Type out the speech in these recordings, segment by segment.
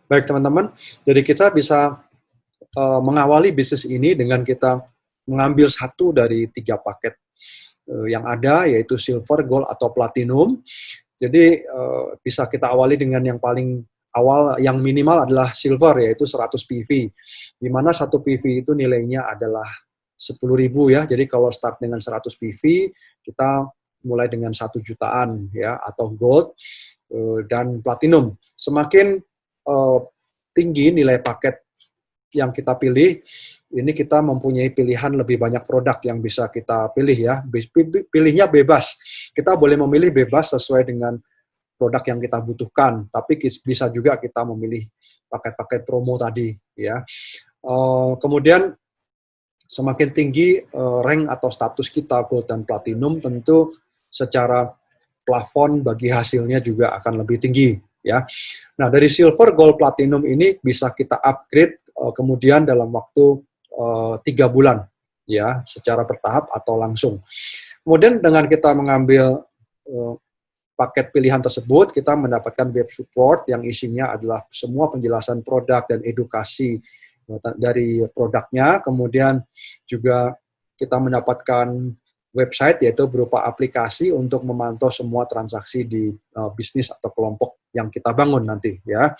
Baik teman-teman, jadi kita bisa mengawali bisnis ini dengan kita mengambil satu dari 3 paket yang ada, yaitu silver, gold, atau platinum. Jadi bisa kita awali dengan yang paling awal, yang minimal adalah silver, yaitu 100 PV. Di mana 1 PV itu nilainya adalah 10.000 ya. Jadi kalau start dengan 100 PV, kita mulai dengan 1 jutaan ya, atau gold dan platinum. Semakin tinggi nilai paket yang kita pilih, ini kita mempunyai pilihan lebih banyak produk yang bisa kita pilih ya. Pilihnya bebas. Kita boleh memilih bebas sesuai dengan produk yang kita butuhkan, tapi bisa juga kita memilih paket-paket promo tadi ya. Kemudian semakin tinggi rank atau status kita gold dan platinum, tentu secara plafon bagi hasilnya juga akan lebih tinggi ya. Nah, dari silver, gold, platinum ini bisa kita upgrade kemudian dalam waktu 3 bulan ya, secara bertahap atau langsung. Kemudian dengan kita mengambil paket pilihan tersebut, kita mendapatkan web support yang isinya adalah semua penjelasan produk dan edukasi dari produknya. Kemudian juga kita mendapatkan website, yaitu berupa aplikasi untuk memantau semua transaksi di bisnis atau kelompok yang kita bangun nanti ya.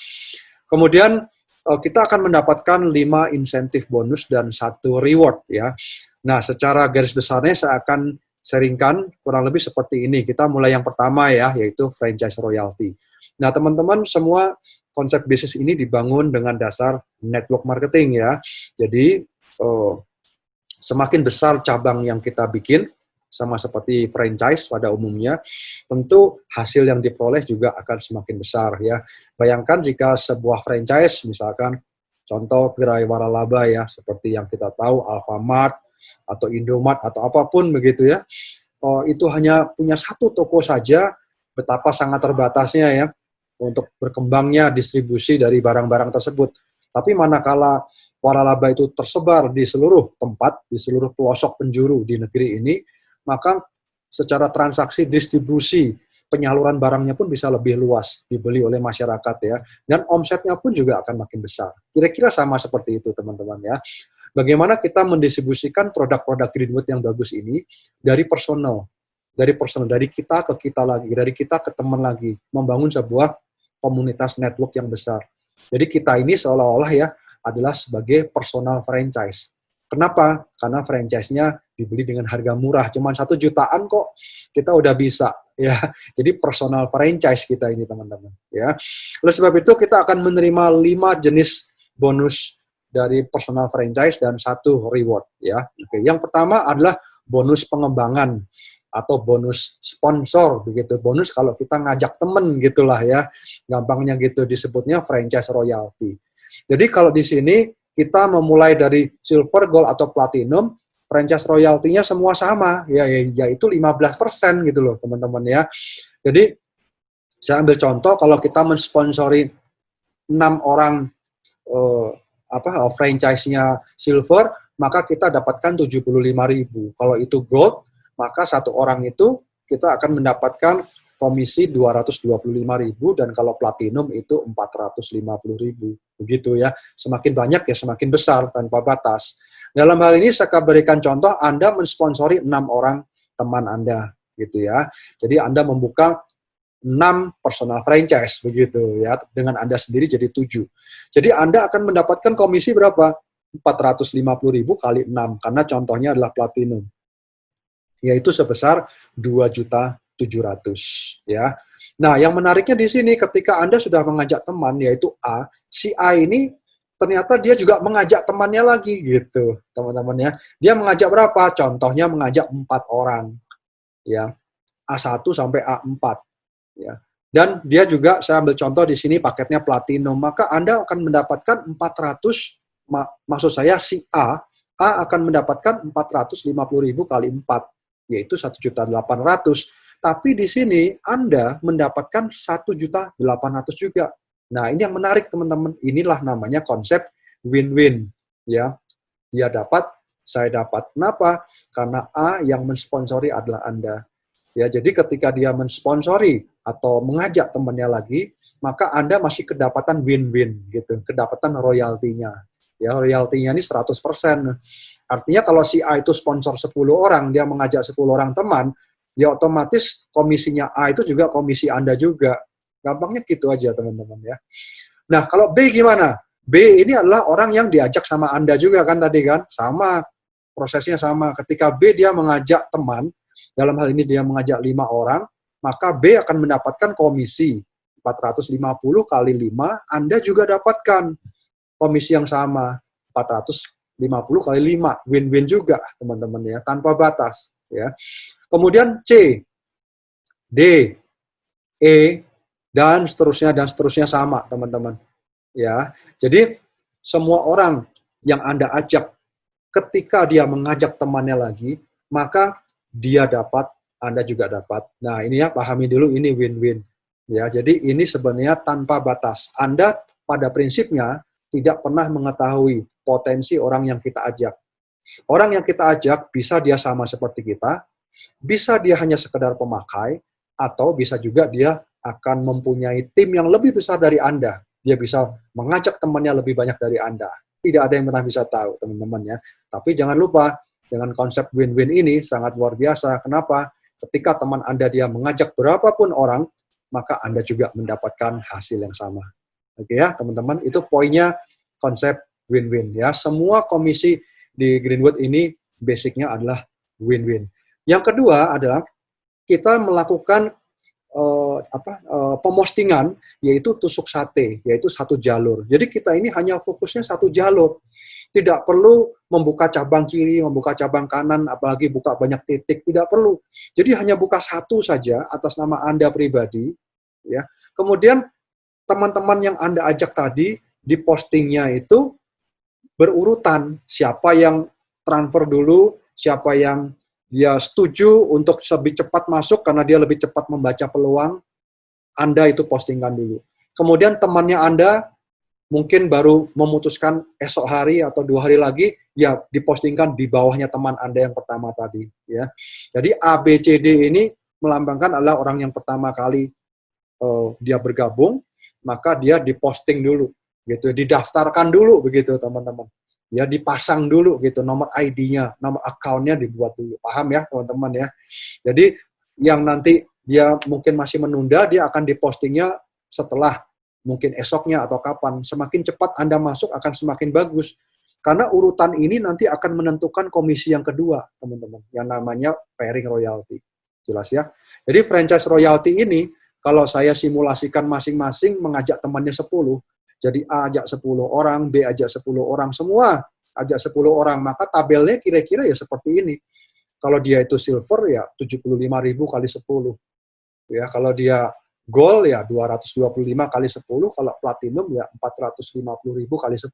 Kemudian kita akan mendapatkan 5 insentif bonus dan 1 reward ya. Nah, secara garis besarnya saya akan sharingkan kurang lebih seperti ini. Kita mulai yang pertama ya, yaitu franchise royalty. Nah, teman-teman, semua konsep bisnis ini dibangun dengan dasar network marketing ya. Jadi semakin besar cabang yang kita bikin, sama seperti franchise pada umumnya, tentu hasil yang diperoleh juga akan semakin besar ya. Bayangkan jika sebuah franchise, misalkan contoh gerai waralaba ya, seperti yang kita tahu Alfamart atau Indomart atau apapun begitu ya, itu hanya punya 1 toko saja, betapa sangat terbatasnya ya untuk berkembangnya distribusi dari barang-barang tersebut. Tapi manakala waralaba itu tersebar di seluruh tempat, di seluruh pelosok penjuru di negeri ini, maka secara transaksi distribusi penyaluran barangnya pun bisa lebih luas dibeli oleh masyarakat ya, dan omsetnya pun juga akan makin besar. Kira-kira sama seperti itu teman-teman ya. Bagaimana kita mendistribusikan produk-produk Greenwood yang bagus ini dari personal, dari kita ke kita lagi, dari kita ke teman lagi, membangun sebuah komunitas network yang besar. Jadi kita ini seolah-olah ya adalah sebagai personal franchise. Kenapa? Karena franchise-nya dibeli dengan harga murah, cuma 1 jutaan kok kita udah bisa ya. Jadi personal franchise kita ini teman-teman ya. Oleh sebab itu kita akan menerima 5 jenis bonus dari personal franchise dan 1 reward ya. Oke, yang pertama adalah bonus pengembangan atau bonus sponsor begitu. Bonus kalau kita ngajak temen gitulah ya. Gampangnya gitu disebutnya franchise royalty. Jadi kalau di sini kita memulai dari silver, gold, atau platinum, franchise royalty-nya semua sama, yaitu 15% gitu loh, teman-teman ya. Jadi, saya ambil contoh, kalau kita mensponsori 6 orang franchise-nya silver, maka kita dapatkan 75.000. Kalau itu gold, maka 1 orang itu kita akan mendapatkan komisi 225.000, dan kalau platinum itu 450.000. Begitu ya. Semakin banyak ya semakin besar tanpa batas. Dalam hal ini saya berikan contoh, Anda mensponsori 6 orang teman Anda gitu ya. Jadi Anda membuka 6 personal franchise begitu ya. Dengan Anda sendiri jadi 7. Jadi Anda akan mendapatkan komisi berapa? 450.000 kali 6, karena contohnya adalah platinum. Yaitu sebesar 2.700.000 ya. Nah, yang menariknya di sini ketika Anda sudah mengajak teman, yaitu A, si A ini ternyata dia juga mengajak temannya lagi gitu, teman-teman ya. Dia mengajak berapa? Contohnya mengajak 4 orang ya. A1 sampai A4 ya. Dan dia juga, saya ambil contoh di sini paketnya platinum, maka Anda akan mendapatkan 400, maksud saya si A akan mendapatkan 450.000 kali 4, yaitu 1.800.000. Tapi di sini Anda mendapatkan 1.800.000 juga. Nah, ini yang menarik teman-teman. Inilah namanya konsep win-win ya. Dia dapat, saya dapat. Kenapa? Karena A yang mensponsori adalah Anda. Ya, jadi ketika dia mensponsori atau mengajak temannya lagi, maka Anda masih kedapatan win-win gitu, kedapatan royaltinya. Ya, royaltinya ini 100%. Artinya kalau si A itu sponsor 10 orang, dia mengajak 10 orang teman, ya otomatis komisinya A itu juga komisi Anda juga. Gampangnya gitu aja, teman-teman ya. Nah, kalau B gimana? B ini adalah orang yang diajak sama Anda juga kan tadi kan? Sama, prosesnya sama. Ketika B dia mengajak teman, dalam hal ini dia mengajak 5 orang, maka B akan mendapatkan komisi 450 kali 5, Anda juga dapatkan komisi yang sama 450 kali 5, win-win juga teman-teman ya, tanpa batas ya. Kemudian C, D, E dan seterusnya sama teman-teman ya. Jadi semua orang yang Anda ajak, ketika dia mengajak temannya lagi, maka dia dapat, Anda juga dapat. Nah, ini ya, pahami dulu, ini win-win. Ya, jadi ini sebenarnya tanpa batas. Anda pada prinsipnya tidak pernah mengetahui potensi orang yang kita ajak. Orang yang kita ajak bisa dia sama seperti kita, bisa dia hanya sekedar pemakai, atau bisa juga dia akan mempunyai tim yang lebih besar dari Anda. Dia bisa mengajak temannya lebih banyak dari Anda. Tidak ada yang pernah bisa tahu, teman-teman ya. Tapi jangan lupa, dengan konsep win-win ini sangat luar biasa. Kenapa? Ketika teman Anda dia mengajak berapapun orang, maka Anda juga mendapatkan hasil yang sama. Oke ya, teman-teman, itu poinnya konsep win-win ya. Semua komisi di Greenwood ini basicnya adalah win-win. Yang kedua adalah kita melakukan pemostingan, yaitu tusuk sate, yaitu satu jalur. Jadi kita ini hanya fokusnya satu jalur. Tidak perlu membuka cabang kiri, membuka cabang kanan, apalagi buka banyak titik, tidak perlu. Jadi hanya buka satu saja atas nama Anda pribadi, ya. Kemudian teman-teman yang Anda ajak tadi, di postingnya itu berurutan, siapa yang transfer dulu, siapa yang dia setuju untuk lebih cepat masuk karena dia lebih cepat membaca peluang, Anda itu postingkan dulu. Kemudian temannya Anda mungkin baru memutuskan esok hari atau 2 hari lagi, ya dipostingkan di bawahnya teman Anda yang pertama tadi. Ya. Jadi A, B, C, D ini melambangkan adalah orang yang pertama kali dia bergabung, maka dia diposting dulu, gitu, didaftarkan dulu begitu teman-teman. Ya dipasang dulu gitu, nomor ID-nya, nomor account-nya dibuat dulu. Paham ya teman-teman ya. Jadi yang nanti dia mungkin masih menunda, dia akan dipostingnya setelah mungkin esoknya atau kapan. Semakin cepat Anda masuk akan semakin bagus. Karena urutan ini nanti akan menentukan komisi yang kedua, teman-teman, yang namanya pairing royalty. Jelas ya. Jadi franchise royalty ini, kalau saya simulasikan masing-masing mengajak temannya 10, jadi A ajak 10 orang, B ajak 10 orang, semua ajak 10 orang, maka tabelnya kira-kira ya seperti ini. Kalau dia itu silver ya 75.000 kali 10. Ya, kalau dia gold ya 225 kali 10, kalau platinum ya 450.000 kali 10.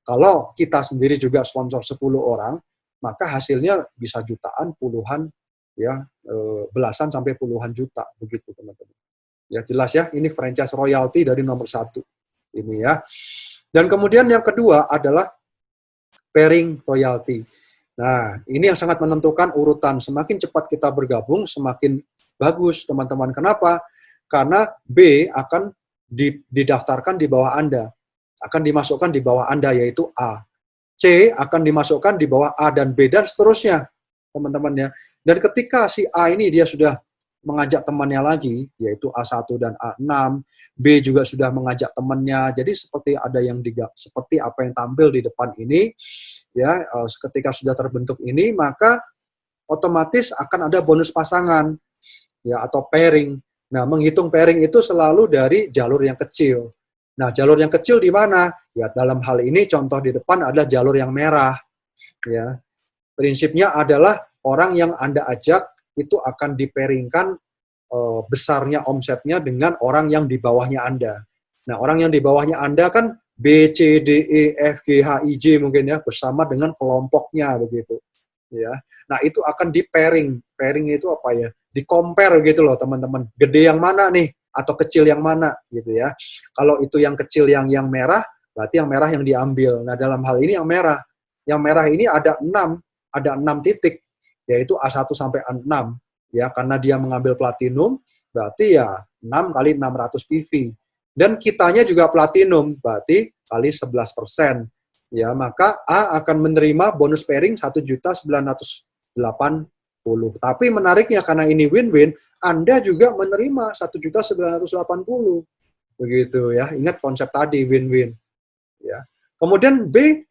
Kalau kita sendiri juga sponsor 10 orang, maka hasilnya bisa jutaan, puluhan, ya belasan sampai puluhan juta, begitu teman-teman. Ya jelas ya, ini franchise royalty dari nomor 1. Ini ya. Dan kemudian yang kedua adalah pairing royalty. Nah, ini yang sangat menentukan urutan. Semakin cepat kita bergabung, semakin bagus, teman-teman. Kenapa? Karena B akan didaftarkan di bawah Anda. Akan dimasukkan di bawah Anda, yaitu A. C akan dimasukkan di bawah A dan B, dan seterusnya, teman-teman ya. Dan ketika si A ini dia sudah mengajak temannya lagi, yaitu A1 dan A6, B juga sudah mengajak temannya. Jadi seperti ada yang seperti apa yang tampil di depan ini, ya, ketika sudah terbentuk ini, maka otomatis akan ada bonus pasangan, ya, atau pairing. Nah, menghitung pairing itu selalu dari jalur yang kecil. Nah, jalur yang kecil di mana? Ya, dalam hal ini contoh di depan adalah jalur yang merah. Ya, prinsipnya adalah orang yang Anda ajak itu akan dipairingkan besarnya omsetnya dengan orang yang di bawahnya Anda. Nah, orang yang di bawahnya Anda kan B, C, D, E, F, G, H, I, J mungkin ya, bersama dengan kelompoknya begitu. Ya. Nah, itu akan di-pairing. Pairing itu apa ya? Di-compare gitu loh, teman-teman. Gede yang mana nih? Atau kecil yang mana? Gitu ya. Kalau itu yang kecil yang merah, berarti yang merah yang diambil. Nah, dalam hal ini yang merah. Yang merah ini ada 6 titik, yaitu A1 sampai A6. Ya, karena dia mengambil platinum, berarti ya 6 kali 600 PV. dan kitanya juga platinum, berarti kali 11%. Ya, maka A akan menerima bonus pairing 1.980. Tapi menariknya karena ini win-win, Anda juga menerima 1.980. Begitu ya. Ingat konsep tadi win-win. Ya. Kemudian B,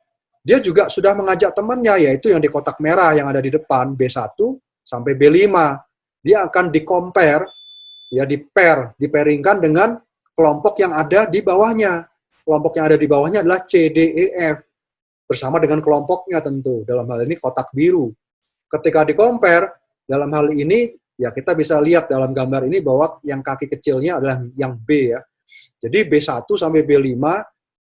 dia juga sudah mengajak temannya, yaitu yang di kotak merah yang ada di depan, B1 sampai B5. Dia akan di-compare, ya di-pairingkan dengan kelompok yang ada di bawahnya. Kelompok yang ada di bawahnya adalah C, D, E, F. Bersama dengan kelompoknya tentu. Dalam hal ini kotak biru. Ketika di-compare, dalam hal ini, ya kita bisa lihat dalam gambar ini bahwa yang kaki kecilnya adalah yang B ya. Jadi B1 sampai B5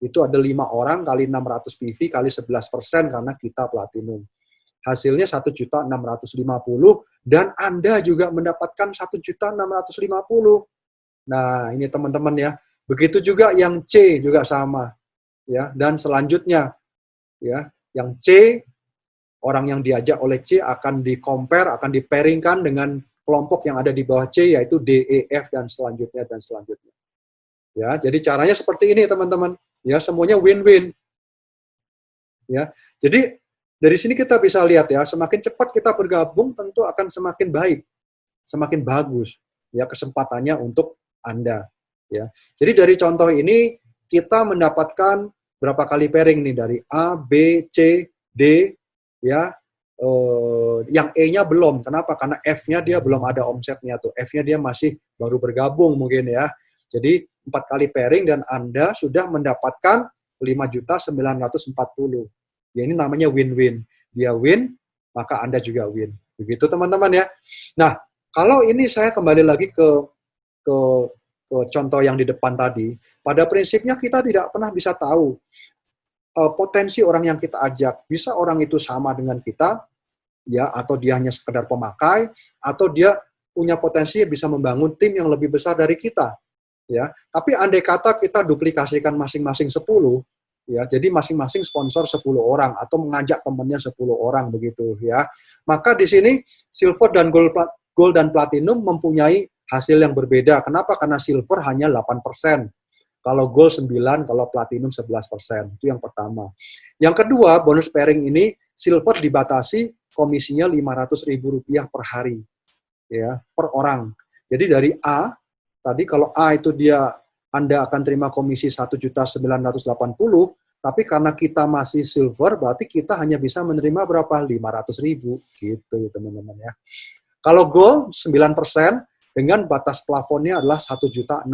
itu ada 5 orang kali 600 PV kali 11% karena kita platinum. Hasilnya 1.650 dan Anda juga mendapatkan 1.650. Nah, ini teman-teman ya. Begitu juga yang C juga sama. Ya, dan selanjutnya ya, yang C, orang yang diajak oleh C akan di-compare, akan di-pairingkan dengan kelompok yang ada di bawah C, yaitu D, E, F, dan selanjutnya, dan selanjutnya. Ya, jadi caranya seperti ini, teman-teman. Ya, semuanya win-win. Ya, jadi dari sini kita bisa lihat ya, semakin cepat kita bergabung tentu akan semakin baik, semakin bagus ya kesempatannya untuk Anda. Ya, jadi dari contoh ini kita mendapatkan berapa kali pairing nih dari A, B, C, D, ya. Yang E-nya belum. Kenapa? Karena F-nya dia belum ada omsetnya tuh. F-nya dia masih baru bergabung mungkin ya. Jadi 4 kali pairing dan Anda sudah mendapatkan 5.940. Ya ini namanya win-win. Dia win, maka Anda juga win. Begitu teman-teman ya. Nah, kalau ini saya kembali lagi ke contoh yang di depan tadi. Pada prinsipnya kita tidak pernah bisa tahu potensi orang yang kita ajak. Bisa orang itu sama dengan kita, ya, atau dia hanya sekedar pemakai, atau dia punya potensi bisa membangun tim yang lebih besar dari kita. Ya, tapi andai kata kita duplikasikan masing-masing 10, ya, jadi masing-masing sponsor 10 orang atau mengajak temannya 10 orang begitu ya. Maka di sini silver dan gold dan platinum mempunyai hasil yang berbeda. Kenapa? Karena silver hanya 8%. Kalau gold 9, kalau platinum 11%. Itu yang pertama. Yang kedua, bonus pairing ini silver dibatasi komisinya Rp500.000 per hari. Ya, per orang. Jadi dari A, tadi kalau A itu Anda akan terima komisi 1.980, tapi karena kita masih silver, berarti kita hanya bisa menerima berapa? 500.000 gitu, teman-teman ya. Kalau gold 9% dengan batas plafonnya adalah Rp1.650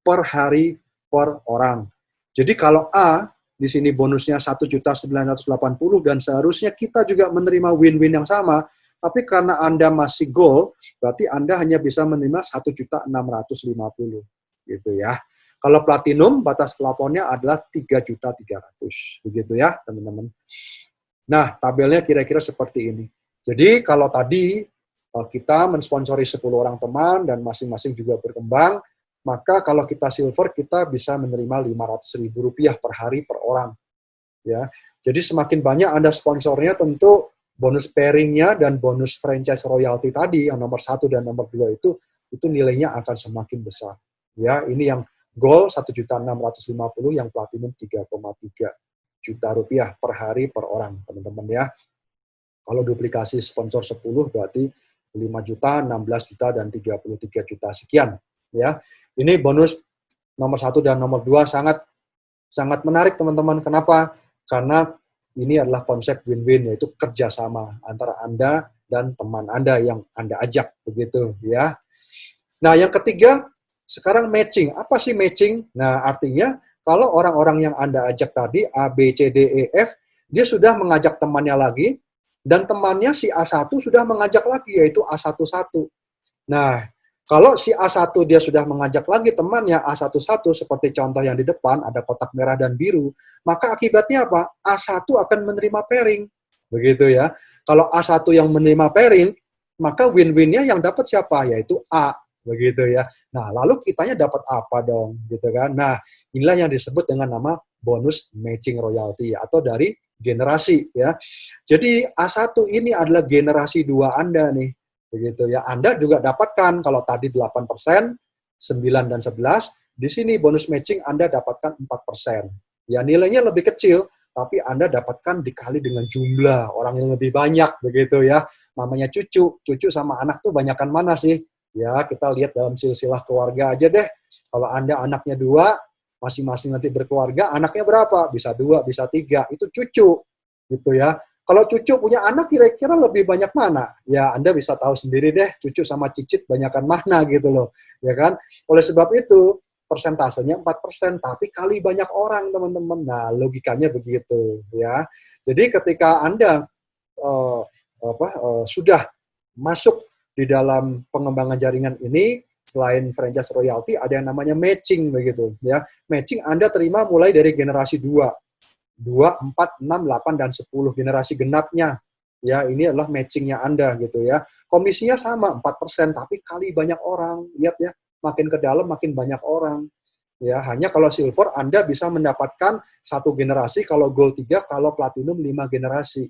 per hari per orang. Jadi kalau A di sini bonusnya 1.980 dan seharusnya kita juga menerima win-win yang sama, tapi karena Anda masih gold, berarti Anda hanya bisa menerima 1.650 gitu ya. Kalau platinum batas plafonnya adalah 3.300.000 begitu ya, teman-teman. Nah, tabelnya kira-kira seperti ini. Jadi kalau tadi kita mensponsori 10 orang teman dan masing-masing juga berkembang, maka kalau kita silver kita bisa menerima Rp500.000 per hari per orang. Ya. Jadi semakin banyak Anda sponsornya, tentu bonus pairing-nya dan bonus franchise royalty tadi yang nomor 1 dan nomor 2 itu nilainya akan semakin besar. Ya, ini yang gold 1.650, yang platinum 3,3 juta rupiah per hari per orang, teman-teman ya. Kalau duplikasi sponsor 10 berarti 5 juta, 16 juta, dan 33 juta sekian. Ya, ini bonus nomor 1 dan nomor 2 sangat menarik, teman-teman. Kenapa? Karena ini adalah konsep win-win, yaitu kerjasama antara Anda dan teman Anda yang Anda ajak, begitu ya. Nah, yang ketiga, sekarang matching. Apa sih matching? Nah, artinya kalau orang-orang yang Anda ajak tadi, A, B, C, D, E, F, dia sudah mengajak temannya lagi, dan temannya si A1 sudah mengajak lagi, yaitu A11. Nah, kalau si A1 dia sudah mengajak lagi temannya A11, seperti contoh yang di depan, ada kotak merah dan biru, maka akibatnya apa? A1 akan menerima pairing. Begitu ya. Kalau A1 yang menerima pairing, maka win-winnya yang dapat siapa? Yaitu A. Begitu ya. Nah, lalu kitanya dapat apa dong? Gitu kan. Nah, inilah yang disebut dengan nama bonus matching royalty, atau dari generasi ya. Jadi A1 ini adalah generasi 2 Anda nih. Begitu ya. Anda juga dapatkan kalau tadi 8%, 9 dan 11, di sini bonus matching Anda dapatkan 4%. Ya, nilainya lebih kecil, tapi Anda dapatkan dikali dengan jumlah orang yang lebih banyak, begitu ya. Namanya cucu sama anak tuh banyakan mana sih? Ya, kita lihat dalam silsilah keluarga aja deh. Kalau Anda anaknya 2, masing-masing nanti berkeluarga, anaknya berapa? Bisa 2, bisa 3, itu cucu, gitu ya. Kalau cucu punya anak kira-kira lebih banyak mana? Ya, Anda bisa tahu sendiri deh, cucu sama cicit banyakan mana gitu loh. Ya kan? Oleh sebab itu, persentasenya 4%, tapi kali banyak orang, teman-teman. Nah, logikanya begitu, ya. Jadi ketika Anda sudah masuk di dalam pengembangan jaringan ini, selain franchise royalty, ada yang namanya matching, begitu, ya. Matching Anda terima mulai dari generasi 2, 4, 6, 8, dan 10 generasi genapnya. Ya, ini adalah matchingnya Anda gitu ya. Komisinya sama 4%, tapi kali banyak orang. Lihat ya, makin ke dalam makin banyak orang. Ya, hanya kalau silver Anda bisa mendapatkan 1 generasi, kalau gold 3, kalau platinum 5 generasi.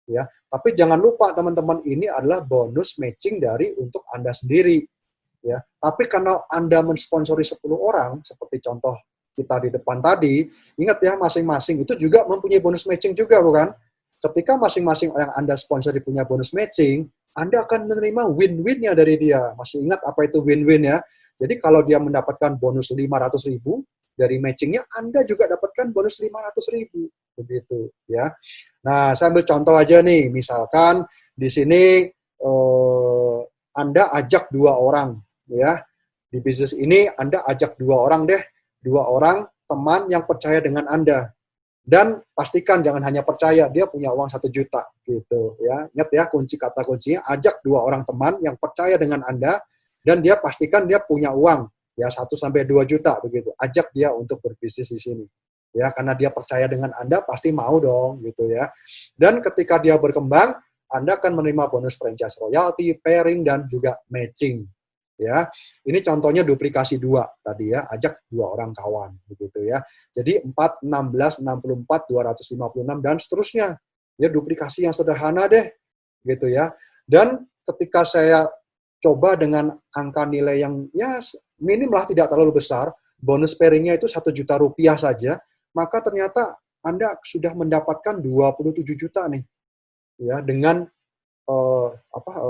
Ya, tapi jangan lupa teman-teman, ini adalah bonus matching dari untuk Anda sendiri. Ya, tapi karena Anda mensponsori 10 orang, seperti contoh kita di depan tadi, ingat ya, masing-masing itu juga mempunyai bonus matching juga, bukan? Ketika masing-masing yang Anda sponsori punya bonus matching, Anda akan menerima win-win-nya dari dia. Masih ingat apa itu win-win ya? Jadi kalau dia mendapatkan bonus 500.000 dari matchingnya, Anda juga dapatkan bonus 500.000. Begitu ya. Nah, saya ambil contoh aja nih. Misalkan di sini Anda ajak 2 orang, ya. Di bisnis ini Anda ajak 2 orang deh, 2 orang teman yang percaya dengan Anda. Dan pastikan jangan hanya percaya, dia punya uang 1 juta gitu ya. Ingat ya, kata kuncinya, ajak 2 orang teman yang percaya dengan Anda dan dia pastikan dia punya uang ya 1 sampai 2 juta begitu. Ajak dia untuk berbisnis di sini. Ya, karena dia percaya dengan Anda pasti mau dong gitu ya. Dan ketika dia berkembang, Anda akan menerima bonus franchise royalty, pairing, dan juga matching. Ya, ini contohnya duplikasi 2 tadi ya, ajak 2 orang kawan begitu ya. Jadi 4, 16, 64, 256 dan seterusnya. Ya, duplikasi yang sederhana deh gitu ya. Dan ketika saya coba dengan angka nilai yang ya minim lah, tidak terlalu besar, bonus pairing-nya itu 1 juta rupiah saja, maka ternyata Anda sudah mendapatkan 27 juta nih. Ya, dengan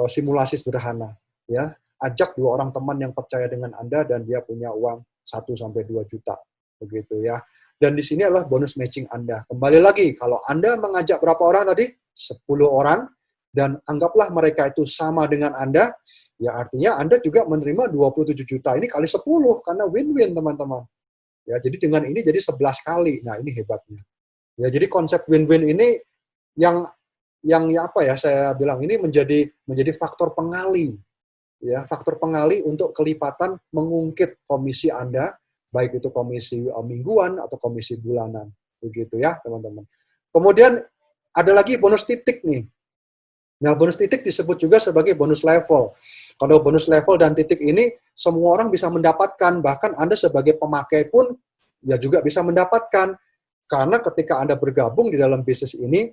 simulasi sederhana ya. Ajak 2 orang teman yang percaya dengan Anda dan dia punya uang 1 sampai 2 juta begitu ya. Dan di sini adalah bonus matching Anda. Kembali lagi, kalau Anda mengajak berapa orang tadi? 10 orang, dan anggaplah mereka itu sama dengan Anda, ya artinya Anda juga menerima 27 juta ini kali 10 karena win-win, teman-teman. Ya, jadi dengan ini jadi 11 kali. Nah, ini hebatnya. Ya, jadi konsep win-win ini yang ya apa ya, saya bilang ini menjadi faktor pengali. Ya, faktor pengali untuk kelipatan mengungkit komisi Anda, baik itu komisi mingguan atau komisi bulanan. Begitu ya, teman-teman. Kemudian ada lagi bonus titik nih. Nah, bonus titik disebut juga sebagai bonus level. Kalau bonus level dan titik ini semua orang bisa mendapatkan, bahkan Anda sebagai pemakai pun ya juga bisa mendapatkan. Karena ketika Anda bergabung di dalam bisnis ini,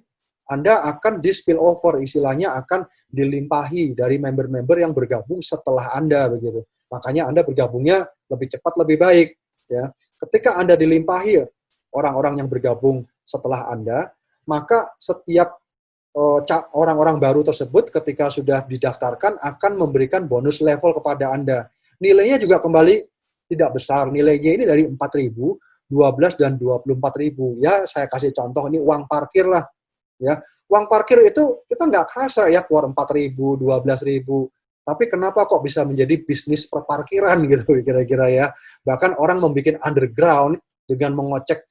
Anda akan di spill over, istilahnya akan dilimpahi dari member-member yang bergabung setelah Anda begitu. Makanya Anda bergabungnya lebih cepat, lebih baik. Ya. Ketika Anda dilimpahi orang-orang yang bergabung setelah Anda, maka setiap orang-orang baru tersebut ketika sudah didaftarkan akan memberikan bonus level kepada Anda. Nilainya juga kembali tidak besar. Nilainya ini dari 4.000, 12, dan 24.000. Ya, saya kasih contoh, ini uang parkir lah. Ya, uang parkir itu kita nggak kerasa ya keluar 4.000, 12.000. Tapi kenapa kok bisa menjadi bisnis perparkiran gitu kira-kira ya. Bahkan orang membuat underground dengan mengocek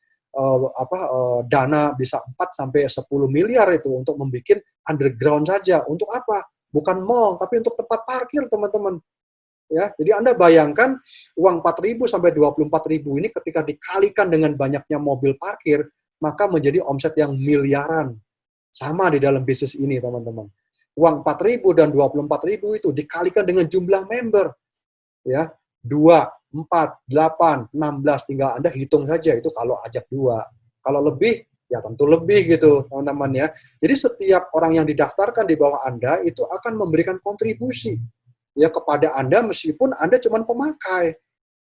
dana bisa 4 sampai 10 miliar itu untuk membuat underground saja. Untuk apa? Bukan mall, tapi untuk tempat parkir, teman-teman. Ya, jadi Anda bayangkan uang 4.000 sampai 24.000 ini ketika dikalikan dengan banyaknya mobil parkir, maka menjadi omset yang miliaran. Sama di dalam bisnis ini, teman-teman. Uang 4.000 dan 24.000 itu dikalikan dengan jumlah member. Ya, 2, 4, 8, 16, tinggal Anda hitung saja itu kalau ajak 2. Kalau lebih, ya tentu lebih gitu, teman-teman ya. Jadi setiap orang yang didaftarkan di bawah Anda itu akan memberikan kontribusi ya kepada Anda meskipun Anda cuma pemakai.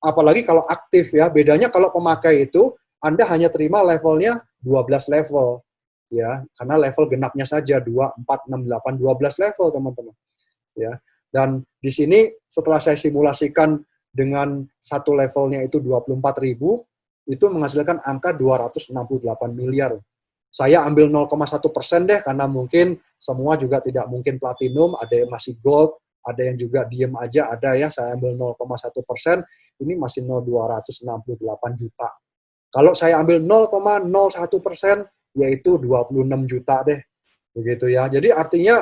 apalagi kalau aktif ya. Bedanya kalau pemakai itu Anda hanya terima levelnya 12 level ya, karena level genapnya saja 2, 4, 6, 8, 12 level teman-teman ya. Dan di sini setelah saya simulasikan dengan satu levelnya itu 24.000, itu menghasilkan angka 268 miliar. Saya ambil 0,1% deh, karena mungkin semua juga tidak mungkin platinum, ada yang masih gold, ada yang juga diem aja, ada ya, saya ambil 0,1%, ini masih 0,268 juta. Kalau saya ambil 0,01%, yaitu 26 juta deh, begitu ya. Jadi artinya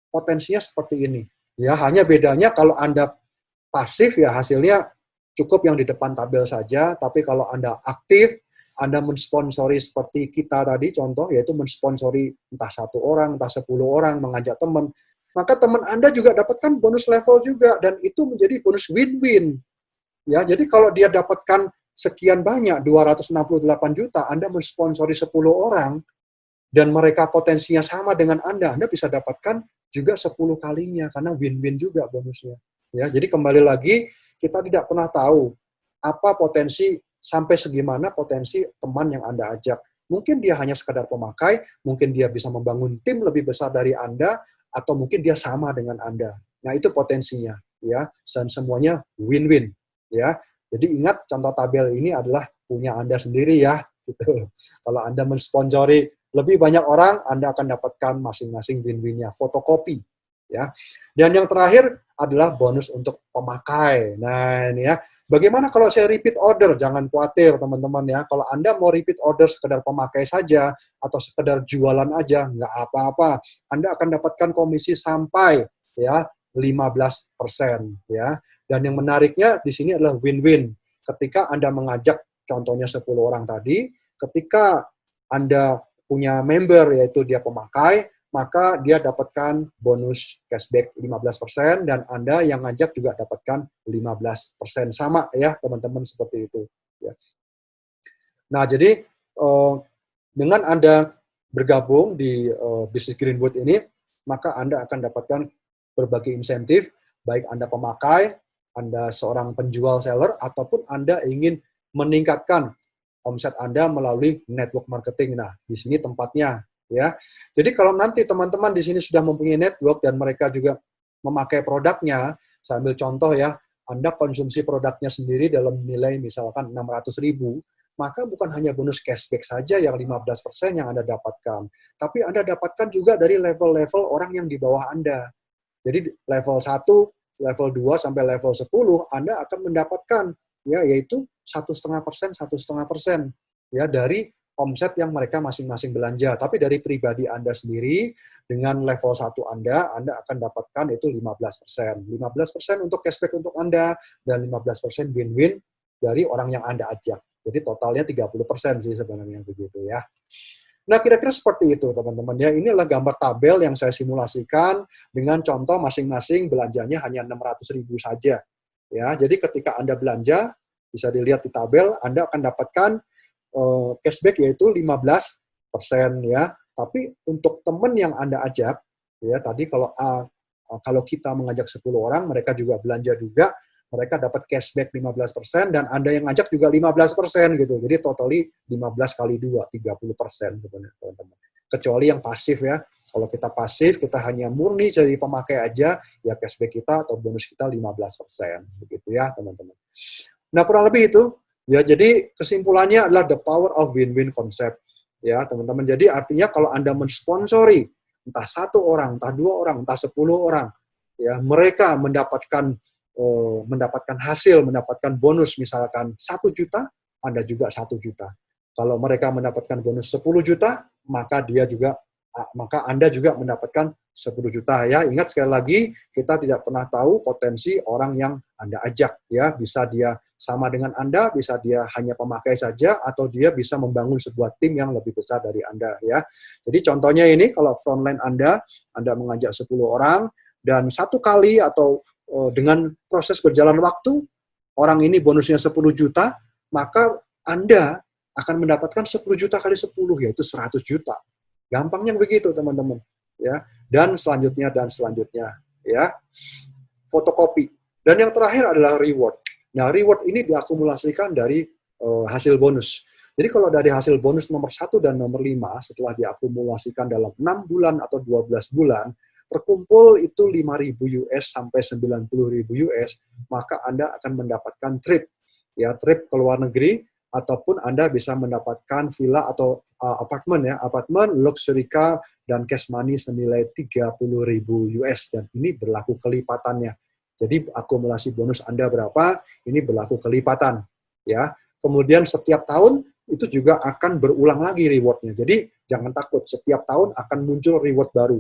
potensinya seperti ini. Ya, hanya bedanya kalau Anda pasif ya hasilnya cukup yang di depan tabel saja, tapi kalau Anda aktif, Anda mensponsori seperti kita tadi contoh, yaitu mensponsori entah 1 orang, entah 10 orang, mengajak teman, maka teman Anda juga dapatkan bonus level juga, dan itu menjadi bonus win-win. Ya, jadi kalau dia dapatkan sekian banyak, 268 juta, Anda mensponsori 10 orang, dan mereka potensinya sama dengan Anda bisa dapatkan juga 10 kalinya, karena win-win juga bonusnya. Ya, jadi kembali lagi, kita tidak pernah tahu apa potensi, sampai segimana potensi teman yang Anda ajak. Mungkin dia hanya sekadar pemakai, mungkin dia bisa membangun tim lebih besar dari Anda, atau mungkin dia sama dengan Anda. Nah, itu potensinya. Ya, dan semuanya win-win. Ya, jadi ingat, contoh tabel ini adalah punya Anda sendiri ya. Gitu. Kalau Anda mensponsori lebih banyak orang, Anda akan dapatkan masing-masing win-win-nya, fotokopi. Ya. Dan yang terakhir adalah bonus untuk pemakai. Nah, ini ya. Bagaimana kalau saya repeat order? Jangan khawatir, teman-teman ya. Kalau Anda mau repeat order sekedar pemakai saja, atau sekedar jualan aja, nggak apa-apa. Anda akan dapatkan komisi sampai ya 15%. Ya. Dan yang menariknya di sini adalah win-win. Ketika Anda mengajak, contohnya 10 orang tadi, ketika Anda punya member, yaitu dia pemakai, maka dia dapatkan bonus cashback 15%, dan Anda yang ngajak juga dapatkan 15%. Sama ya, teman-teman, seperti itu. Ya. Nah, jadi dengan Anda bergabung di bisnis Greenwood ini, maka Anda akan dapatkan berbagai insentif, baik Anda pemakai, Anda seorang penjual seller, ataupun Anda ingin meningkatkan omset Anda melalui network marketing. Nah, di sini tempatnya ya. Jadi kalau nanti teman-teman di sini sudah mempunyai network dan mereka juga memakai produknya, saya ambil contoh ya, Anda konsumsi produknya sendiri dalam nilai misalkan 600.000, maka bukan hanya bonus cashback saja yang 15% yang Anda dapatkan, tapi Anda dapatkan juga dari level-level orang yang di bawah Anda. Jadi level 1, level 2 sampai level 10 Anda akan mendapatkan ya, yaitu 1,5%, 1,5% ya dari omset yang mereka masing-masing belanja. Tapi dari pribadi Anda sendiri, dengan level 1 Anda akan dapatkan itu 15%. 15% untuk cashback untuk Anda, dan 15% win-win dari orang yang Anda ajak. Jadi totalnya 30% sih sebenarnya, begitu ya. Nah, kira-kira seperti itu, teman-teman ya. Ini adalah gambar tabel yang saya simulasikan dengan contoh masing-masing belanjanya hanya 600.000 saja. Ya, jadi ketika Anda belanja, bisa dilihat di tabel, Anda akan dapatkan cashback yaitu 15% ya. Tapi untuk teman yang Anda ajak, ya tadi kalau kita mengajak 10 orang, mereka juga belanja juga, mereka dapat cashback 15%, dan Anda yang ngajak juga 15% gitu. Jadi totally 15 kali 2, 30% sebenarnya, teman-teman. Kecuali yang pasif ya. Kalau kita pasif, kita hanya murni jadi pemakai aja, ya cashback kita atau bonus kita 15%. Begitu ya, teman-teman. Nah, kurang lebih itu. Ya, jadi kesimpulannya adalah the power of win-win concept. Ya, teman-teman. Jadi artinya kalau Anda mensponsori entah 1 orang, entah 2 orang, entah 10 orang, ya mereka mendapatkan hasil, mendapatkan bonus misalkan 1 juta, Anda juga 1 juta. Kalau mereka mendapatkan bonus 10 juta, maka Anda juga mendapatkan 10 juta ya. Ingat sekali lagi, kita tidak pernah tahu potensi orang yang Anda ajak ya. Bisa dia sama dengan Anda, bisa dia hanya pemakai saja, atau dia bisa membangun sebuah tim yang lebih besar dari Anda ya. Jadi contohnya ini, kalau frontline Anda mengajak 10 orang, dan 1 kali atau dengan proses berjalan waktu, orang ini bonusnya 10 juta, maka Anda akan mendapatkan 10 juta kali 10, yaitu 100 juta. Gampangnya begitu, teman-teman. Ya. Dan selanjutnya, ya. Fotokopi. Dan yang terakhir adalah reward. Nah, reward ini diakumulasikan dari hasil bonus. Jadi kalau dari hasil bonus nomor 1 dan nomor 5, setelah diakumulasikan dalam 6 bulan atau 12 bulan, terkumpul itu 5.000 US sampai 90.000 US, maka Anda akan mendapatkan trip, ya, trip ke luar negeri, ataupun Anda bisa mendapatkan villa atau apartemen luxury car dan cash money senilai 30.000 US, dan ini berlaku kelipatannya. Jadi akumulasi bonus Anda berapa, ini berlaku kelipatan, ya. Kemudian setiap tahun itu juga akan berulang lagi reward-nya. Jadi jangan takut, setiap tahun akan muncul reward baru.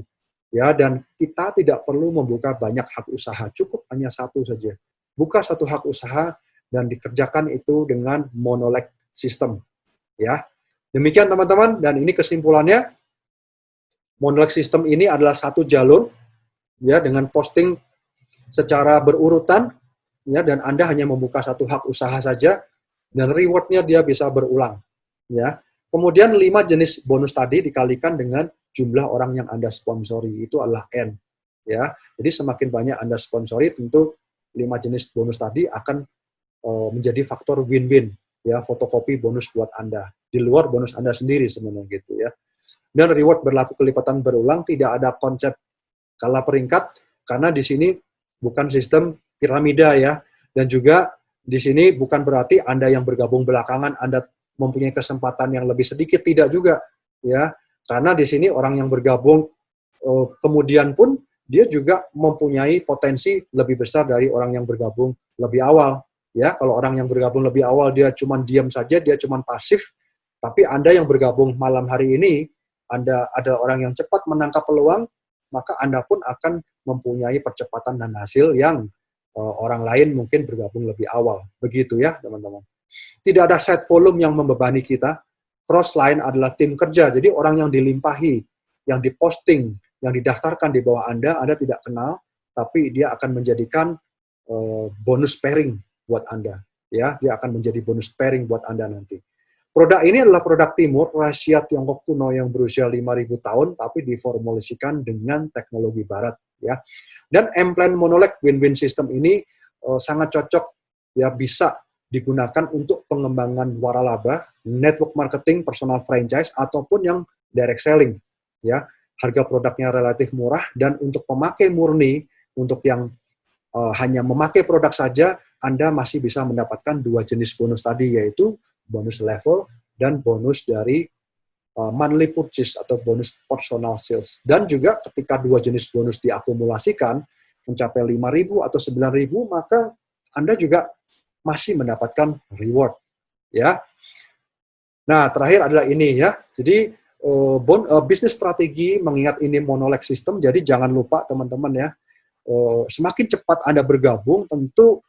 Ya, dan kita tidak perlu membuka banyak hak usaha, cukup hanya satu saja. Buka satu hak usaha dan dikerjakan itu dengan monolek system. Ya. Demikian teman-teman, dan ini kesimpulannya. Monolek system ini adalah satu jalur, ya, dengan posting secara berurutan, ya, dan Anda hanya membuka satu hak usaha saja, dan reward-nya dia bisa berulang, ya. Kemudian 5 jenis bonus tadi dikalikan dengan jumlah orang yang Anda sponsori, itu adalah N, ya. Jadi semakin banyak Anda sponsori, tentu 5 jenis bonus tadi akan menjadi faktor win-win, ya, fotokopi bonus buat Anda. Di luar bonus Anda sendiri sebenarnya gitu, ya. Dan reward berlaku kelipatan berulang, tidak ada konsep kalah peringkat, karena di sini bukan sistem piramida, ya. Dan juga di sini bukan berarti Anda yang bergabung belakangan Anda mempunyai kesempatan yang lebih sedikit, tidak juga, ya. Karena di sini orang yang bergabung kemudian pun dia juga mempunyai potensi lebih besar dari orang yang bergabung lebih awal, ya. Kalau orang yang bergabung lebih awal dia cuma diam saja, dia cuma pasif, tapi Anda yang bergabung malam hari ini, Anda ada orang yang cepat menangkap peluang, maka Anda pun akan mempunyai percepatan dan hasil yang orang lain mungkin bergabung lebih awal. Begitu, ya, teman-teman. Tidak ada set volume yang membebani kita. Crossline adalah tim kerja, jadi orang yang dilimpahi, yang diposting, yang didaftarkan di bawah Anda tidak kenal, tapi dia akan menjadikan bonus pairing buat Anda. Ya, dia akan menjadi bonus pairing buat Anda nanti. Produk ini adalah produk timur, rahasia Tiongkok kuno yang berusia 5.000 tahun, tapi diformulasikan dengan teknologi barat, ya. Dan M-Plan Monolek win-win system ini sangat cocok, ya, bisa digunakan untuk pengembangan waralaba, network marketing, personal franchise, ataupun yang direct selling, ya. Harga produknya relatif murah, dan untuk pemakai murni, untuk yang hanya memakai produk saja, Anda masih bisa mendapatkan 2 jenis bonus tadi, yaitu bonus level dan bonus dari monthly purchase atau bonus personal sales. Dan juga ketika 2 jenis bonus diakumulasikan mencapai 5.000 atau 9.000, maka Anda juga masih mendapatkan reward, ya. Nah, terakhir adalah ini, ya. Jadi bisnis strategi mengingat ini monolek system, jadi jangan lupa teman-teman, ya. Semakin cepat Anda bergabung, tentu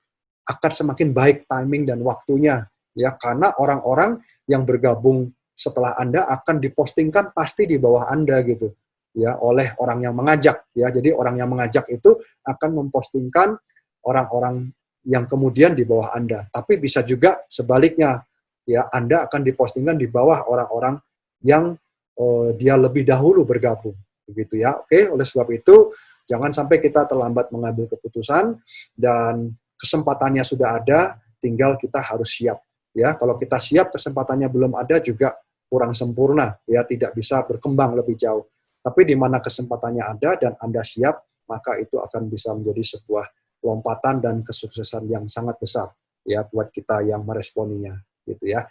akan semakin baik timing dan waktunya, ya, karena orang-orang yang bergabung setelah Anda akan dipostingkan pasti di bawah Anda gitu, ya, oleh orang yang mengajak, ya. Jadi orang yang mengajak itu akan mempostingkan orang-orang yang kemudian di bawah Anda. Tapi bisa juga sebaliknya, ya, Anda akan dipostingkan di bawah orang-orang yang dia lebih dahulu bergabung, begitu, ya. Oke, oleh sebab itu jangan sampai kita terlambat mengambil keputusan, dan kesempatannya sudah ada, tinggal kita harus siap, ya. Kalau kita siap, kesempatannya belum ada juga kurang sempurna, ya, tidak bisa berkembang lebih jauh. Tapi di mana kesempatannya ada dan Anda siap, maka itu akan bisa menjadi sebuah lompatan dan kesuksesan yang sangat besar, ya, buat kita yang meresponinya, gitu, ya.